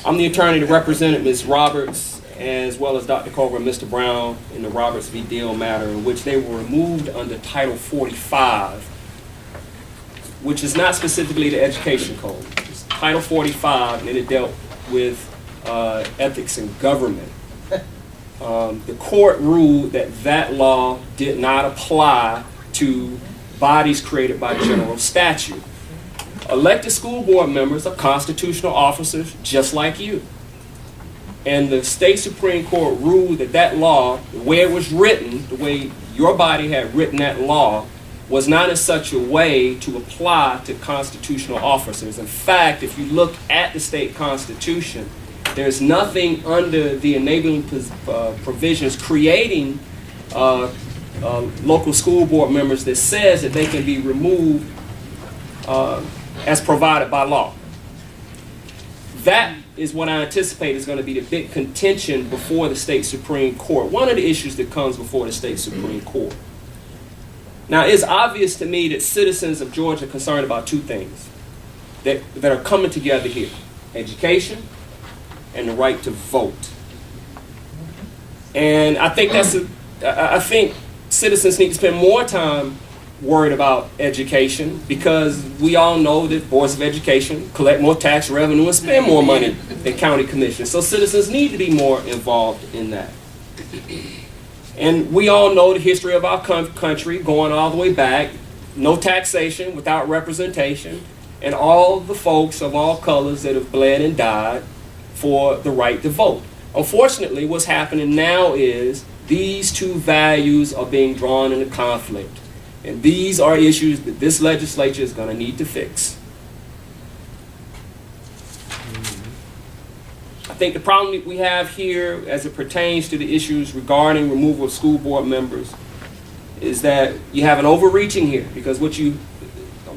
I'm the attorney that represented Ms. Roberts, as well as Dr. Culver and Mr. Brown in the Roberts v. Deal matter, in which they were removed under Title 45, which is not specifically the education code. It's Title 45, and it dealt with ethics in government. The court ruled that that law did not apply to bodies created by general statute. Elected school board members are constitutional officers just like you. And the state Supreme Court ruled that that law, the way it was written, the way your body had written that law, was not in such a way to apply to constitutional officers. In fact, if you look at the state constitution, there's nothing under the enabling provisions creating local school board members that says that they can be removed as provided by law. That is what I anticipate is going to be the big contention before the state Supreme Court. One of the issues that comes before the state Supreme Court. Now, it's obvious to me that citizens of Georgia are concerned about two things that are coming together here: education and the right to vote. And I think I think citizens need to spend more time worried about education, because we all know that boards of education collect more tax revenue and spend more money than county commissions. So citizens need to be more involved in that. And we all know the history of our country going all the way back: no taxation without representation, and all the folks of all colors that have bled and died for the right to vote. Unfortunately, what's happening now is these two values are being drawn into conflict. And these are issues that this legislature is going to need to fix. I think the problem that we have here as it pertains to the issues regarding removal of school board members is that you have an overreaching here, because what you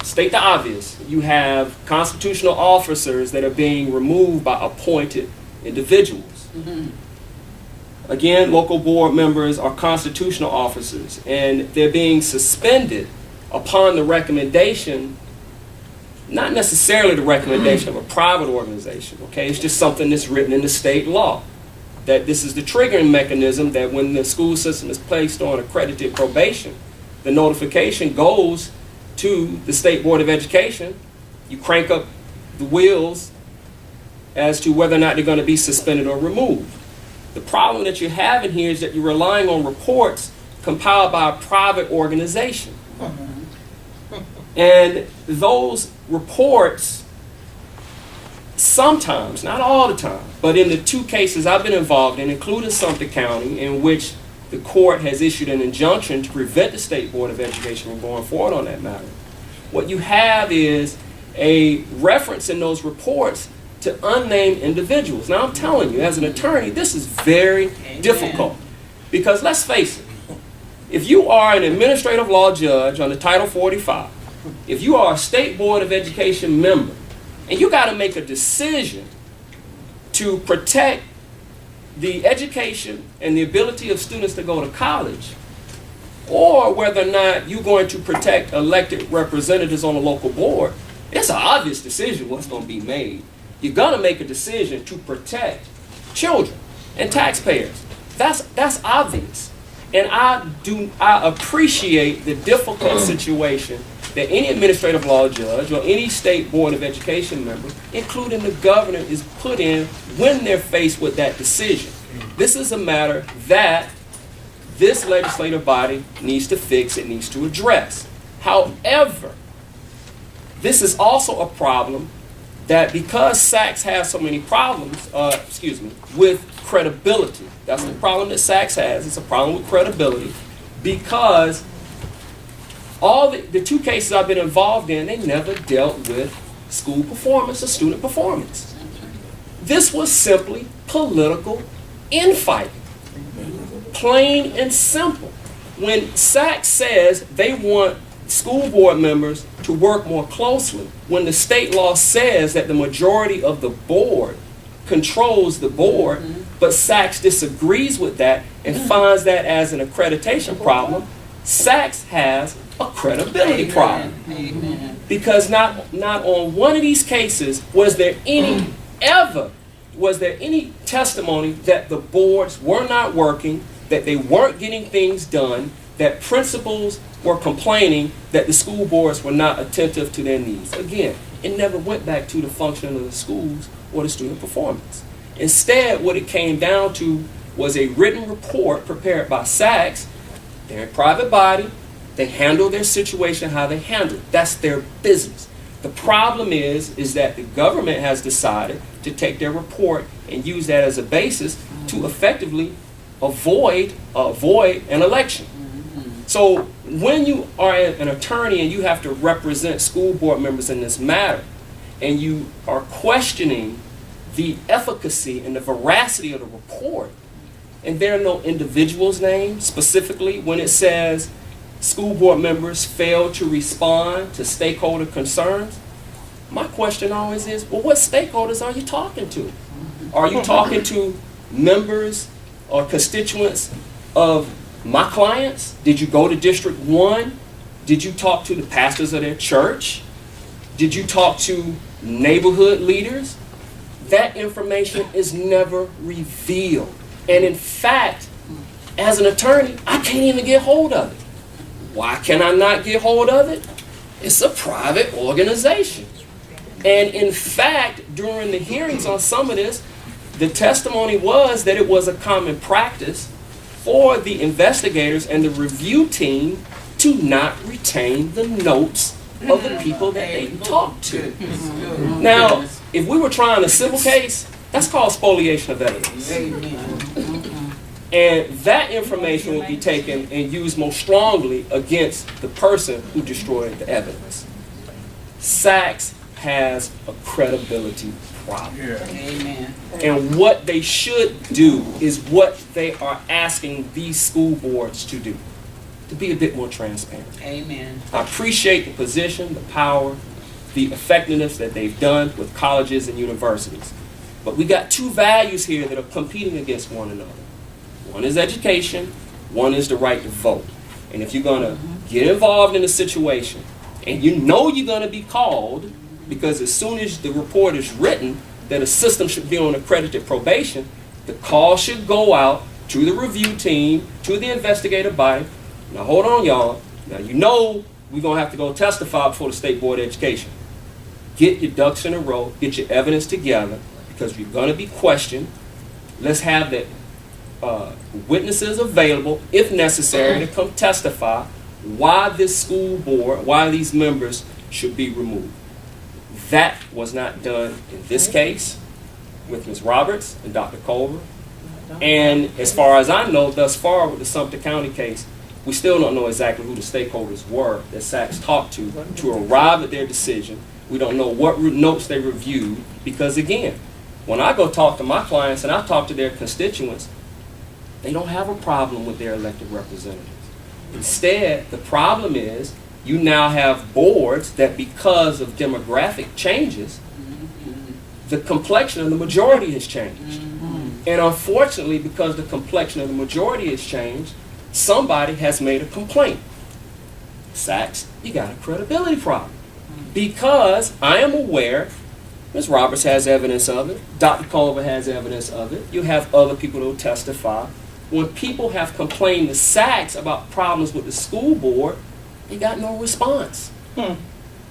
state the obvious, you have constitutional officers that are being removed by appointed individuals. Again, local board members are constitutional officers, and they're being suspended upon the recommendation, not necessarily the recommendation of a private organization, okay? It's just something that's written in the state law, that this is the triggering mechanism, that when the school system is placed on accredited probation, the notification goes to the State Board of Education. You crank up the wheels as to whether or not they're going to be suspended or removed. The problem that you're having here is that you're relying on reports compiled by a private organization. And those reports sometimes, not all the time, but in the two cases I've been involved in, including Sumter County, in which the court has issued an injunction to prevent the State Board of Education from going forward on that matter. What you have is a reference in those reports to unnamed individuals. Now, I'm telling you, as an attorney, this is very difficult. Because let's face it, if you are an administrative law judge under Title 45, if you are a State Board of Education member, and you got to make a decision to protect the education and the ability of students to go to college, or whether or not you're going to protect elected representatives on a local board, it's an obvious decision what's going to be made. You're going to make a decision to protect children and taxpayers. That's obvious. And I appreciate the difficult situation that any administrative law judge or any State Board of Education member, including the governor, is put in when they're faced with that decision. This is a matter that this legislative body needs to fix, it needs to address. However, this is also a problem that, because SACS has so many problems, with credibility. That's the problem that SACS has. It's a problem with credibility, because all the two cases I've been involved in, they never dealt with school performance or student performance. This was simply political infighting. Plain and simple. When SACS says they want school board members to work more closely, when the state law says that the majority of the board controls the board, but SACS disagrees with that and finds that as an accreditation problem, SACS has a credibility problem. Because not on one of these cases was there ever was there any testimony that the boards were not working, that they weren't getting things done, that principals were complaining that the school boards were not attentive to their needs? Again, it never went back to the functioning of the schools or the student performance. Instead, what it came down to was a written report prepared by SACS. They're a private body. They handle their situation how they handle it. That's their business. The problem is that the government has decided to take their report and use that as a basis to effectively avoid an election. So when you are an attorney and you have to represent school board members in this matter, and you are questioning the efficacy and the veracity of the report, and there are no individuals named specifically when it says school board members failed to respond to stakeholder concerns, my question always is, well, what stakeholders are you talking to? Are you talking to members or constituents of my clients? Did you go to District 1? Did you talk to the pastors of their church? Did you talk to neighborhood leaders? That information is never revealed. And in fact, as an attorney, I can't even get hold of it. Why can I not get hold of it? It's a private organization. And in fact, during the hearings on some of this, the testimony was that it was a common practice for the investigators and the review team to not retain the notes of the people that they talked to. Now, if we were trying a civil case, that's called spoliation of evidence. And that information will be taken and used most strongly against the person who destroyed the evidence. SACS has a credibility problem. Amen. And what they should do is what they are asking these school boards to do, to be a bit more transparent. Amen. I appreciate the position, the power, the effectiveness that they've done with colleges and universities. But we got two values here that are competing against one another. One is education, one is the right to vote. And if you're going to get involved in a situation, and you know you're going to be called, because as soon as the report is written that a system should be on accredited probation, the call should go out to the review team, to the investigative body. Now hold on, y'all. Now you know we're going to have to go testify before the State Board of Education. Get your ducks in a row, get your evidence together, because you're going to be questioned. Let's have the witnesses available, if necessary, to come testify why this school board, why these members should be removed. That was not done in this case with Ms. Roberts and Dr. Culver. And as far as I know, thus far with the Sumter County case, we still don't know exactly who the stakeholders were that SACS talked to arrive at their decision. We don't know what notes they reviewed, because again, when I go talk to my clients and I talk to their constituents, they don't have a problem with their elected representatives. Instead, the problem is you now have boards that, because of demographic changes, the complexion of the majority has changed. And unfortunately, because the complexion of the majority has changed, somebody has made a complaint. SACS, you got a credibility problem. Because I am aware, Ms. Roberts has evidence of it, Dr. Culver has evidence of it, you have other people who will testify. When people have complained to SACS about problems with the school board, they got no response.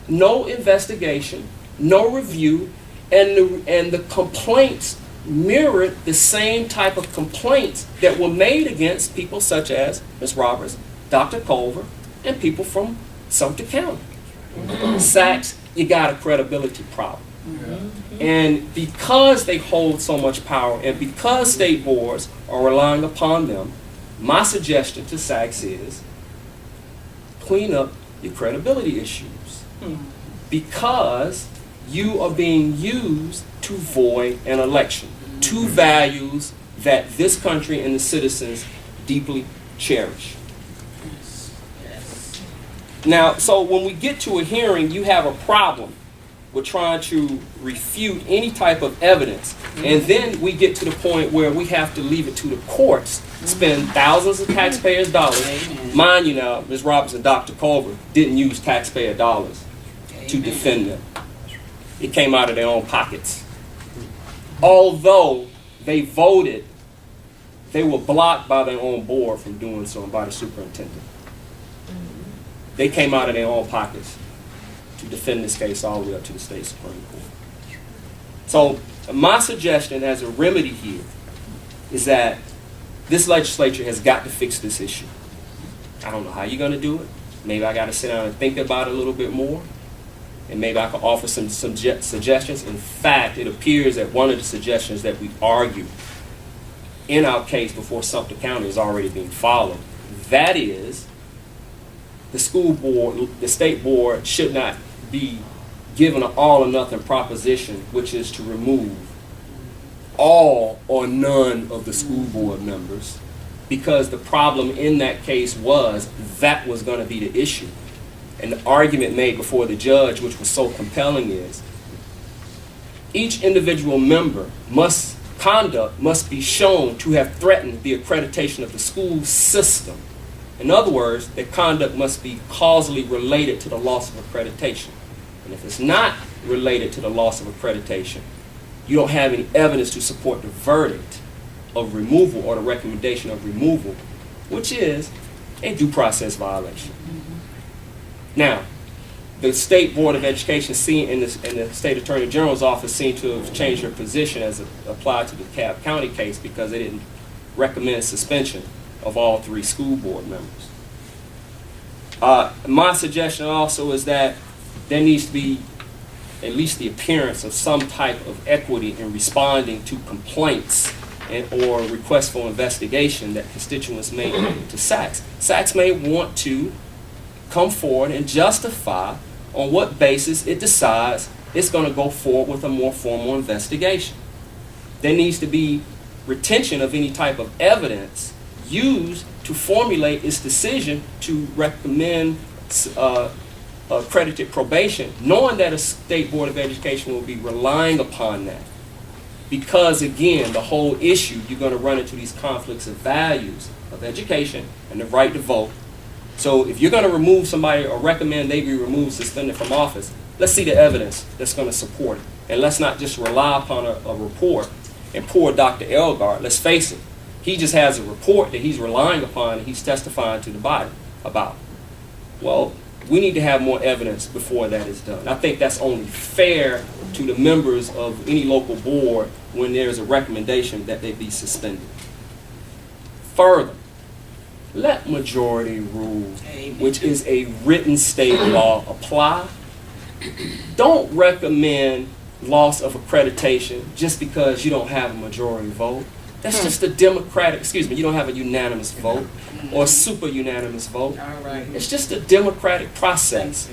No investigation, no review, and the complaints mirrored the same type of complaints that were made against people such as Ms. Roberts, Dr. Culver, and people from Sumter County. SACS, you got a credibility problem. And because they hold so much power, and because state boards are relying upon them, my suggestion to SACS is clean up your credibility issues. Because you are being used to void an election. Two values that this country and the citizens deeply cherish. Now, so when we get to a hearing, you have a problem with trying to refute any type of evidence. And then we get to the point where we have to leave it to the courts, spend thousands of taxpayers' dollars. Mind you now, Ms. Roberts and Dr. Culver didn't use taxpayer dollars to defend them. It came out of their own pockets. although they voted, they were blocked by their own board from doing so and by the superintendent. They came out of their own pockets to defend this case all the way up to the state Supreme Court. So my suggestion as a remedy here is that this legislature has got to fix this issue. I don't know how you're going to do it. Maybe I got to sit down and think about it a little bit more. And maybe I can offer some suggestions. In fact, it appears that one of the suggestions that we argued in our case before Sumter County is already being followed. That is, the school board, the state board should not be given an all or nothing proposition, which is to remove all or none of the school board members, because the problem in that case was that was going to be the issue. And the argument made before the judge, which was so compelling, is each individual member conduct must be shown to have threatened the accreditation of the school system. In other words, their conduct must be causally related to the loss of accreditation. And if it's not related to the loss of accreditation, you don't have any evidence to support the verdict of removal or the recommendation of removal, which is a due process violation. Now, the State Board of Education and the State Attorney General's office seem to have changed their position as it applied to the Cobb County case, because they didn't recommend suspension of all 3 school board members. My suggestion also is that there needs to be at least the appearance of some type of equity in responding to complaints or requests for investigation that constituents make to SACS. SACS may want to come forward and justify on what basis it decides it's going to go forward with a more formal investigation. There needs to be retention of any type of evidence used to formulate its decision to recommend accredited probation, knowing that a State Board of Education will be relying upon that. Because again, the whole issue, you're going to run into these conflicts of values of education and the right to vote. So if you're going to remove somebody or recommend they be removed, suspended from office, let's see the evidence that's going to support it. And let's not just rely upon a report. And poor Dr. Elgard, let's face it, he just has a report that he's relying upon and he's testifying to the body about. Well, we need to have more evidence before that is done. I think that's only fair to the members of any local board when there's a recommendation that they be suspended. Further, let majority rule, which is a written state law, apply. Don't recommend loss of accreditation just because you don't have a majority vote. That's just a democratic, you don't have a unanimous vote or super unanimous vote. It's just a democratic process.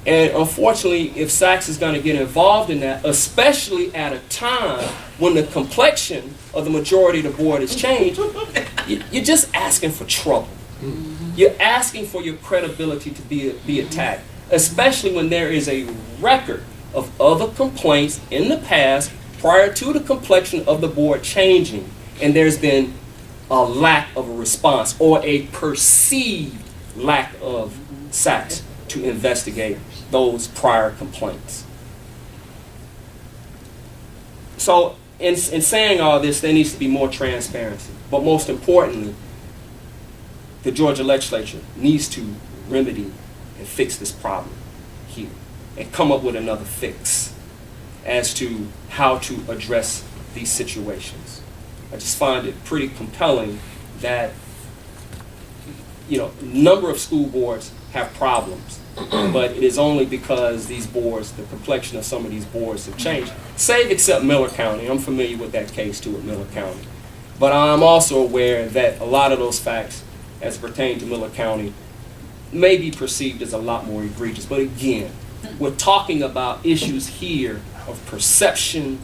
And unfortunately, if SACS is going to get involved in that, especially at a time when the complexion of the majority of the board has changed, you're just asking for trouble. You're asking for your credibility to be attacked, especially when there is a record of other complaints in the past prior to the complexion of the board changing, and there's been a lack of a response or a perceived lack of SACS to investigate those prior complaints. So in saying all this, there needs to be more transparency. But most importantly, the Georgia legislature needs to remedy and fix this problem here and come up with another fix as to how to address these situations. I just find it pretty compelling that, a number of school boards have problems, but it is only because these boards, the complexion of some of these boards have changed, save except Miller County. I'm familiar with that case too at Miller County. But I'm also aware that a lot of those facts as pertain to Miller County may be perceived as a lot more egregious. But again, we're talking about issues here of perception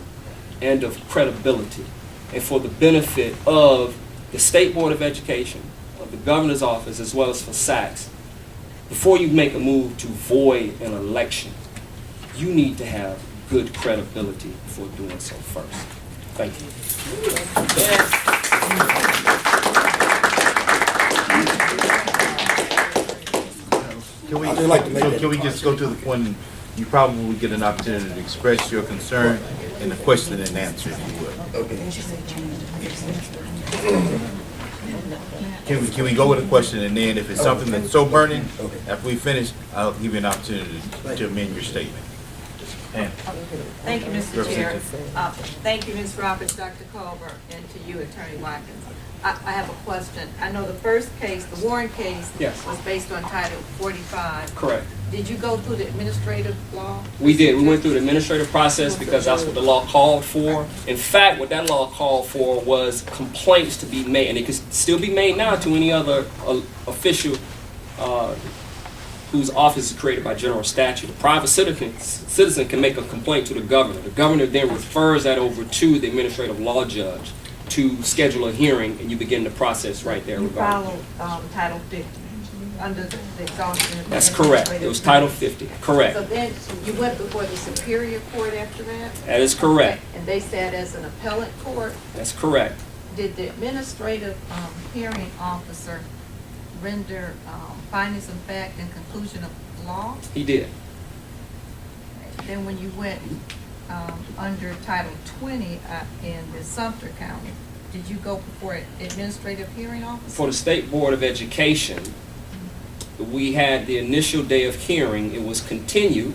and of credibility. And for the benefit of the State Board of Education, of the governor's office, as well as for SACS, before you make a move to void an election, you need to have good credibility before doing so first. Thank you. Can we just go to the point, and you probably will get an opportunity to express your concern in a question and answer, if you would. Can we go with a question, and then if it's something that's so burning, after we finish, I'll give you an opportunity to amend your statement. Pam. Thank you, Mr. Chair. Thank you, Ms. Roberts, Dr. Culver, and to you, Attorney Watkins. I have a question. I know the first case, the Warren case, Yes. was based on Title 45. Correct. Did you go through the administrative law? We did. We went through the administrative process because that's what the law called for. In fact, what that law called for was complaints to be made, and it could still be made now to any other official whose office is created by general statute. A private citizen can make a complaint to the governor. The governor then refers that over to the administrative law judge to schedule a hearing, and you begin the process right there. You followed Title 50 under the exhaustion. That's correct. It was Title 50. Correct. So then you went before the Superior Court after that? That is correct. Okay. And they sat as an appellate court? That's correct. Did the administrative hearing officer render findings of fact and conclusion of law? He did. Then when you went under Title 20 in the Sumter County, did you go before an administrative hearing officer? For the State Board of Education, we had the initial day of hearing. It was continued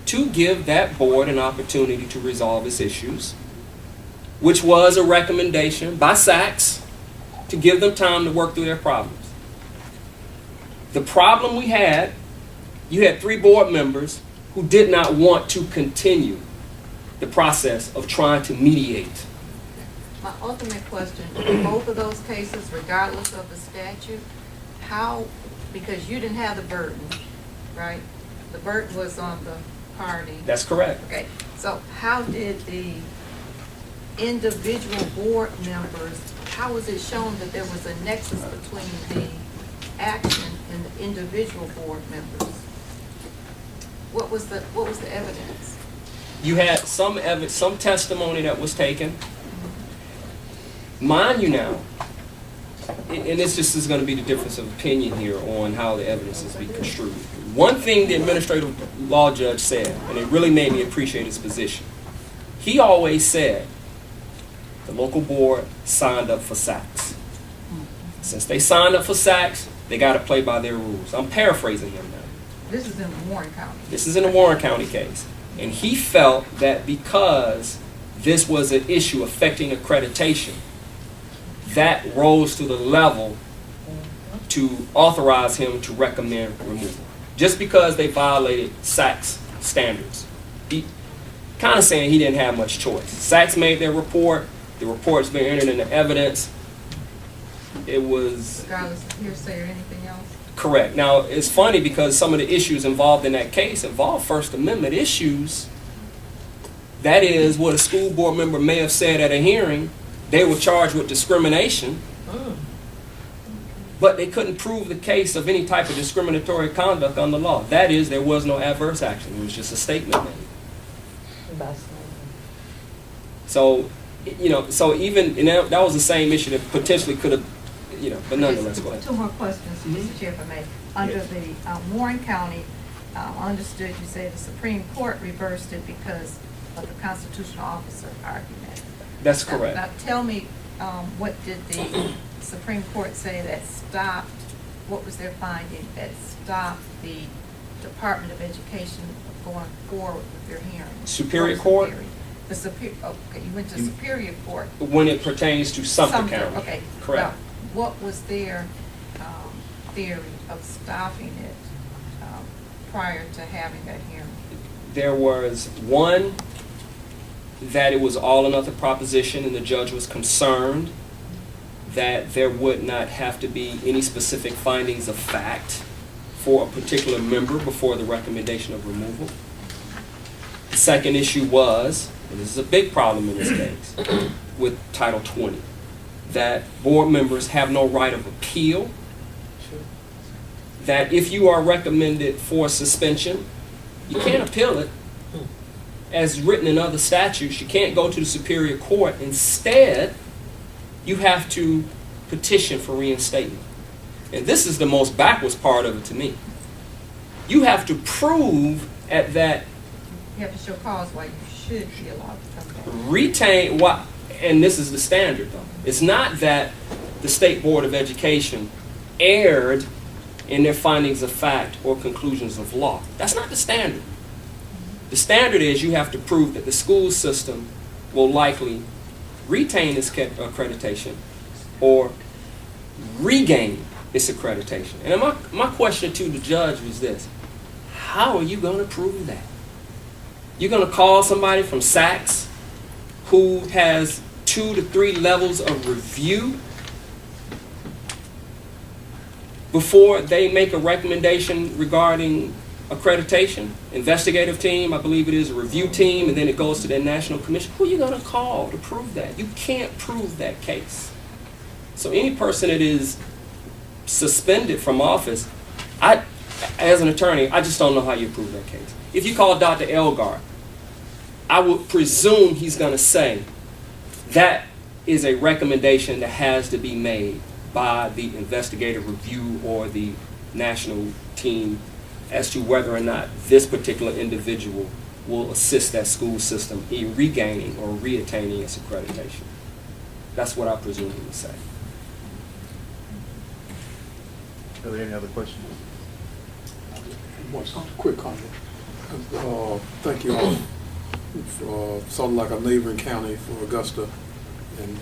to give that board an opportunity to resolve its issues, which was a recommendation by SACS to give them time to work through their problems. The problem we had, you had 3 board members who did not want to continue the process of trying to mediate. My ultimate question, in both of those cases, regardless of the statute, how, because you didn't have the burden, right? The burden was on the party. That's correct. Okay, so how did the individual board members, how was it shown that there was a nexus between the action and the individual board members? What was the evidence? You had some testimony that was taken. Mind you now, and this just is going to be the difference of opinion here on how the evidence is being construed. One thing the administrative law judge said, and it really made me appreciate his position, he always said the local board signed up for SACS. Since they signed up for SACS, they got to play by their rules. I'm paraphrasing him now. This is in Warren County. This is in a Warren County case. And he felt that because this was an issue affecting accreditation, that rose to the level to authorize him to recommend removal. Just because they violated SACS standards. He kind of saying he didn't have much choice. SACS made their report. The report's been entered into evidence. It was... Regardless of hearsay or anything else? Correct. Now, it's funny because some of the issues involved in that case involved First Amendment issues. That is, what a school board member may have said at a hearing. They were charged with discrimination, but they couldn't prove the case of any type of discriminatory conduct under law. That is, there was no adverse action. It was just a statement made. So, so even, and that was the same issue that potentially could have, but nonetheless, go ahead. 2 more questions, Mr. Chair, if I may. Under the Warren County, I understood you say the Supreme Court reversed it because of the constitutional officer argument. That's correct. Now tell me, what did the Supreme Court say that stopped, what was their finding that stopped the Department of Education going forward with their hearing? Superior Court? Okay, you went to Superior Court. When it pertains to Sumter County. Okay. Correct. Now, what was their theory of stopping it prior to having that hearing? There was one, that it was all or nothing proposition, and the judge was concerned that there would not have to be any specific findings of fact for a particular member before the recommendation of removal. The second issue was, and this is a big problem in this case, with Title 20, that board members have no right of appeal, that if you are recommended for suspension, you can't appeal it. As written in other statutes, you can't go to the Superior Court. Instead, you have to petition for reinstatement. And this is the most backwards part of it to me. You have to prove at that... You have to show cause why you should be allowed to come back. Retain, what, and this is the standard though. It's not that the State Board of Education erred in their findings of fact or conclusions of law. That's not the standard. The standard is you have to prove that the school system will likely retain its accreditation or regain its accreditation. And my question to the judge was this: how are you going to prove that? You're going to call somebody from SACS who has 2 to 3 levels of review before they make a recommendation regarding accreditation? Investigative team, I believe it is, a review team, and then it goes to their national commission. Who are you going to call to prove that? You can't prove that case. So any person that is suspended from office, as an attorney, I just don't know how you prove that case. If you call Dr. Elgar, I would presume he's going to say that is a recommendation that has to be made by the investigative review or the national team as to whether or not this particular individual will assist that school system in regaining or reattaining its accreditation. That's what I presume he would say. Are there any other questions? One quick comment. Thank you all. Sort of like a neighboring county for Augusta, and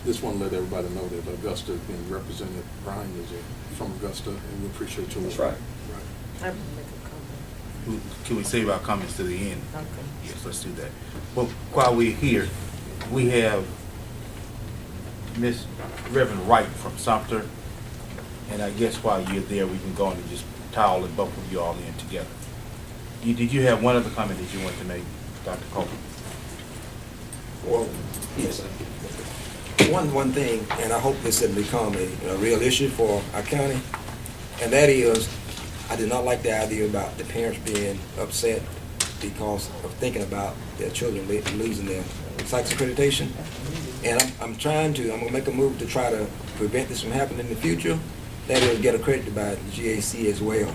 just want to let everybody know that Augusta is being represented. Brian is from Augusta, and we appreciate your work. That's right. I will make a comment. Can we save our comments to the end? Okay. Yes, let's do that. Well, while we're here, we have Miss Reverend Wright from Sumter, and I guess while you're there, we can go on and just towel and both of you all in together. Did you have one other comment that you want to make, Dr. Copeland? Well, yes. One thing, and I hope this has become a real issue for our county, and that is, I did not like the idea about the parents being upset because of thinking about their children losing their SACS accreditation. And I'm going to make a move to try to prevent this from happening in the future. That is, get accredited by the GAC as well,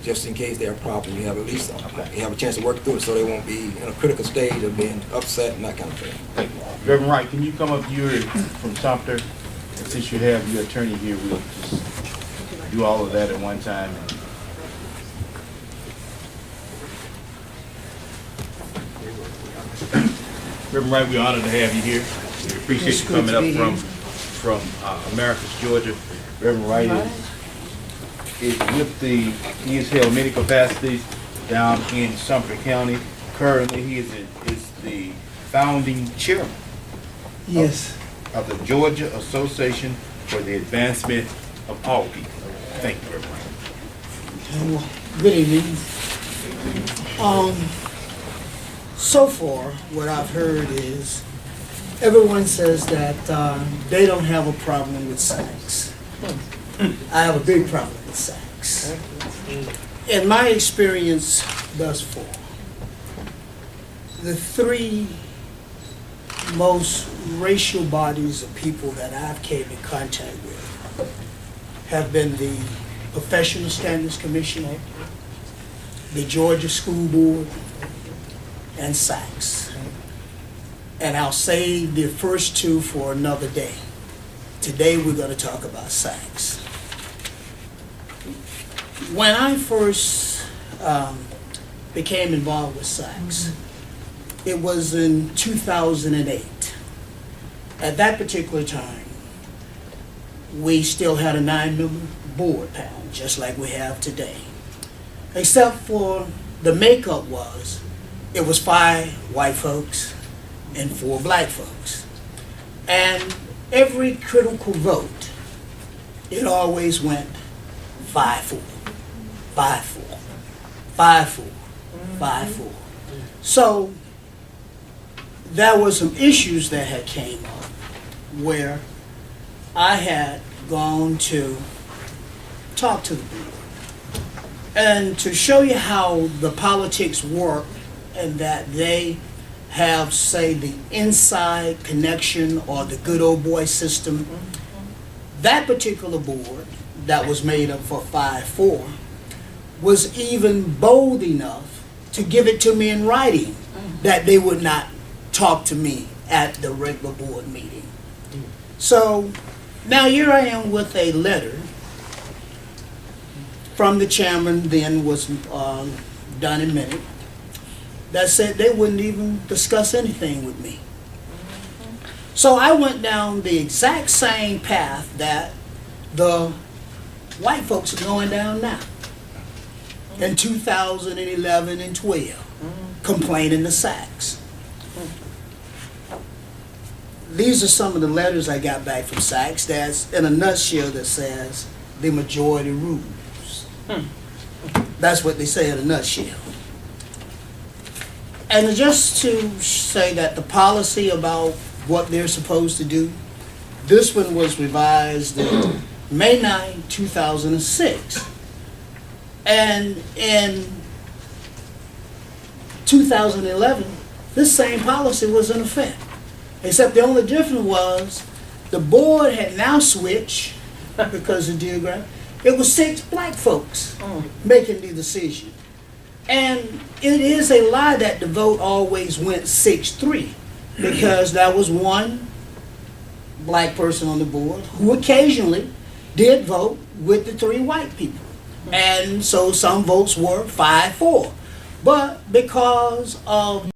just in case there are problems. You have at least you have a chance to work through it, so they won't be in a critical stage of being upset and that kind of thing. Thank you. Reverend Wright, can you come up here from Sumter? And since you have your attorney here, we'll just do all of that at one time. Reverend Wright, we're honored to have you here. We appreciate you coming up from Americus, Georgia. Reverend Wright he has held many capacities down in Sumter County. Currently, he is the founding chairman. Yes. Of the Georgia Association for the Advancement of All People. Thank you, Reverend Wright. Well, good evening. So far, what I've heard is everyone says that they don't have a problem with SACS. I have a big problem with SACS. In my experience thus far, the 3 most racial bodies of people that I've came in contact with have been the Professional Standards Commission, the Georgia School Board, and SACS. And I'll save the first 2 for another day. Today we're going to talk about SACS. When I first became involved with SACS, it was in 2008. At that particular time, we still had a 9-member board panel, just like we have today. Except for the makeup it was 5 white folks and 4 black folks. And every critical vote, it always went 5-4, 5-4, 5-4, 5-4. So there were some issues that had came up where I had gone to talk to the board and to show you how the politics work, and that they have, say, the inside connection or the good old boy system. That particular board that was made up for 5-4 was even bold enough to give it to me in writing that they would not talk to me at the regular board meeting. So now here I am with a letter from the chairman, then was Donnie Minute, that said they wouldn't even discuss anything with me. So I went down the exact same path that the white folks are going down now in 2011 and 12, complaining to Sachs. These are some of the letters I got back from Sachs that's in a nutshell that says the majority rules. That's what they say in a nutshell. And just to say that the policy about what they're supposed to do, this one was revised in May 9, 2006. And in 2011, this same policy was in effect. Except the only difference was the board had now switched because of geography. It was 6 black folks making the decision. And it is a lie that the vote always went 6-3 because there was one black person on the board who occasionally did vote with the 3 white people. And so some votes were 5-4. But because of